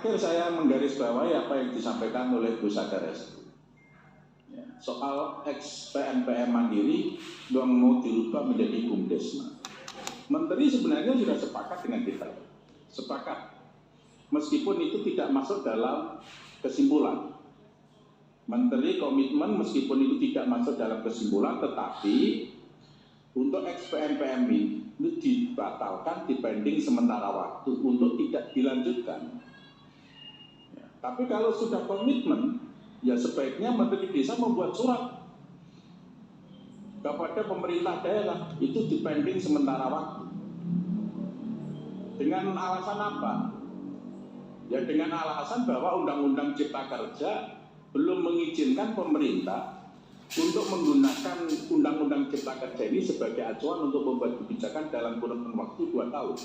Terakhir saya menggarisbawahi apa yang disampaikan oleh Bu Sadares. Soal ex-PNPM Mandiri yang mau dirubah menjadi BUMDesma. Menteri sebenarnya sudah sepakat dengan kita. Sepakat. Meskipun itu tidak masuk dalam kesimpulan. Menteri komitmen meskipun itu tidak masuk dalam kesimpulan, tetapi untuk ex-PNPM itu dibatalkan dipending sementara waktu untuk tidak dilanjutkan. Tapi kalau sudah komitmen, ya sebaiknya Menteri Desa membuat surat kepada pemerintah daerah, itu dipending sementara waktu. Dengan alasan apa? Ya dengan alasan bahwa Undang-Undang Cipta Kerja belum mengizinkan pemerintah untuk menggunakan Undang-Undang Cipta Kerja ini sebagai acuan untuk membuat kebijakan dalam kurun waktu 2 tahun.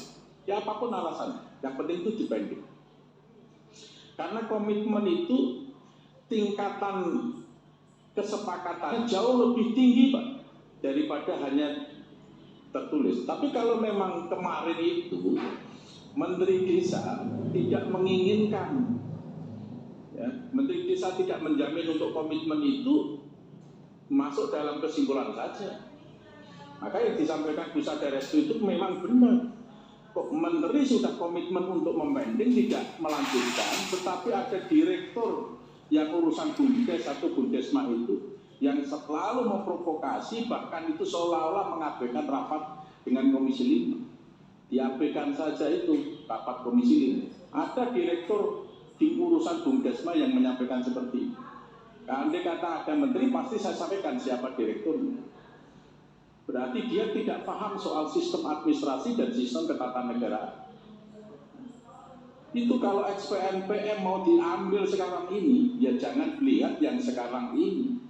Ya apapun alasannya, yang penting itu dipending. Karena komitmen itu tingkatan kesepakatannya jauh lebih tinggi Pak daripada hanya tertulis. Tapi kalau memang kemarin itu Menteri Desa tidak menginginkan, ya, Menteri Desa tidak menjamin untuk komitmen itu masuk dalam kesimpulan saja. Maka yang disampaikan Bu Sadares itu memang benar. Kok Menteri sudah komitmen untuk memending tidak melanjutkan, tetapi ada direktur yang urusan BUMDes atau BUMDesma itu yang selalu memprovokasi, bahkan itu seolah-olah mengabaikan rapat dengan Komisi 5. Diabaikan saja itu rapat Komisi 5. Ada direktur di urusan BUMDesma yang menyampaikan seperti itu. Andai kata ada menteri, pasti saya sampaikan siapa direkturnya. Berarti dia tidak paham soal sistem administrasi dan sistem ketatanegaraan. Itu kalau ex-PNPM mau diambil sekarang ini, ya jangan lihat yang sekarang ini.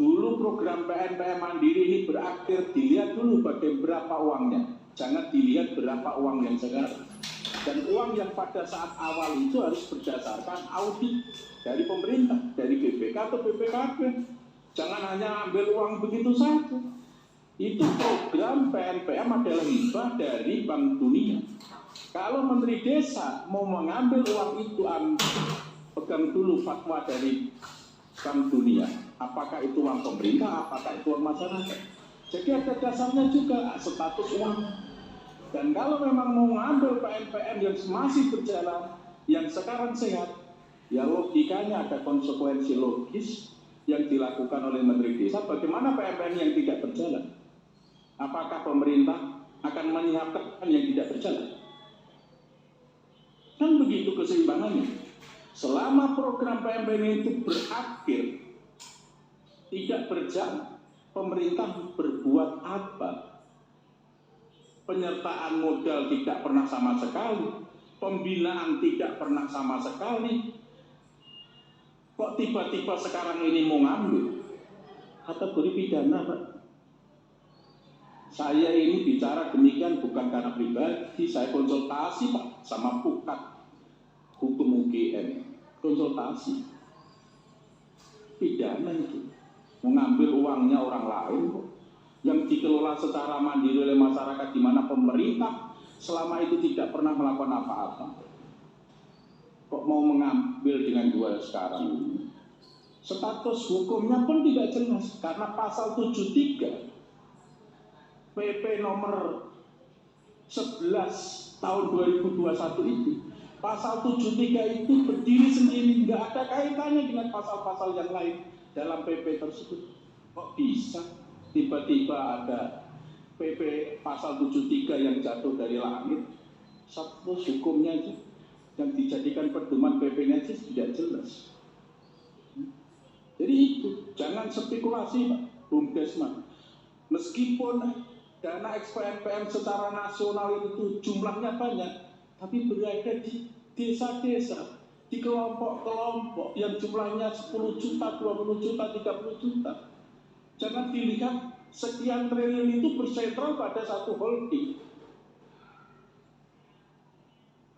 Dulu program PNPM Mandiri ini berakhir, dilihat dulu berapa uangnya. Jangan dilihat berapa uang yang sekarang. Dan uang yang pada saat awal itu harus berdasarkan audit dari pemerintah, dari BPK atau BPKB. Jangan hanya ambil uang begitu saja. Itu program PNPM adalah hibah dari Bank Dunia. Kalau Menteri Desa mau mengambil uang itu, pegang dulu fatwa dari Bank Dunia. Apakah itu uang pemerintah, apakah itu uang masyarakat. Jadi ada dasarnya juga status uang. Dan kalau memang mau mengambil PNPM yang masih berjalan, yang sekarang sehat, ya logikanya ada konsekuensi logis yang dilakukan oleh Menteri Desa. Bagaimana PNPM yang tidak berjalan? Apakah pemerintah akan menyiapkan yang tidak berjalan? Kan begitu keseimbangannya. Selama program PNPM itu berakhir, tidak berjalan, pemerintah berbuat apa? Penyertaan modal tidak pernah sama sekali, pembinaan tidak pernah sama sekali. Kok tiba-tiba sekarang ini mau ngambil? Kategori pidana, Pak. Saya ini bicara demikian bukan karena pribadi, saya konsultasi Pak sama Pukat Hukum UGM, konsultasi. Pidana itu, mengambil uangnya orang lain kok, yang dikelola secara mandiri oleh masyarakat, di mana pemerintah selama itu tidak pernah melakukan apa-apa. Kok mau mengambil dengan dua sekarang ini? Status hukumnya pun tidak jelas, karena pasal 73 PP nomor 11 tahun 2021 itu, pasal 73 itu berdiri sendiri, nggak ada kaitannya dengan pasal-pasal yang lain dalam PP tersebut. Kok bisa tiba-tiba ada PP pasal 73 yang jatuh dari langit? Status hukumnya aja yang dijadikan pedoman PP-nya aja tidak jelas. Jadi itu, jangan spekulasi Pak, BUMDesma. Meskipun dana ex-PNPM secara nasional itu jumlahnya banyak, tapi berada di desa-desa, di kelompok-kelompok yang jumlahnya 10 juta, 20 juta, 30 juta. Jangan dilihat sekian triliun itu bersentral pada satu holding.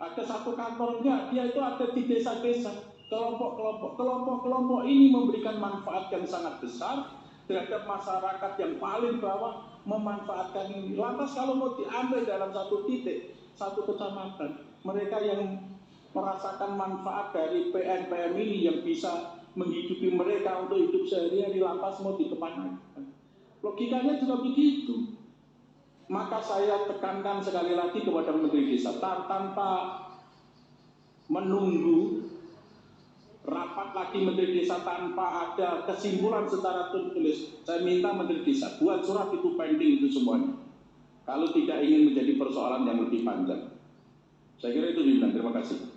Ada satu kantor, enggak, dia itu ada di desa-desa, kelompok-kelompok ini memberikan manfaat yang sangat besar terhadap masyarakat yang paling bawah, memanfaatkan ini. Lantas kalau mau diambil dalam satu titik, satu kecamatan, mereka yang merasakan manfaat dari PNPM ini yang bisa menghidupi mereka untuk hidup sehari-hari, lantas mau dikemanakan? Logikanya juga begitu. Maka saya tekankan sekali lagi kepada Menteri Desa, tanpa menunggu rapat lagi Menteri Desa, tanpa ada kesimpulan secara tertulis, saya minta Menteri Desa buat surat itu pending itu semuanya. Kalau tidak ingin menjadi persoalan yang lebih panjang. Saya kira itu, Bintang. Terima kasih.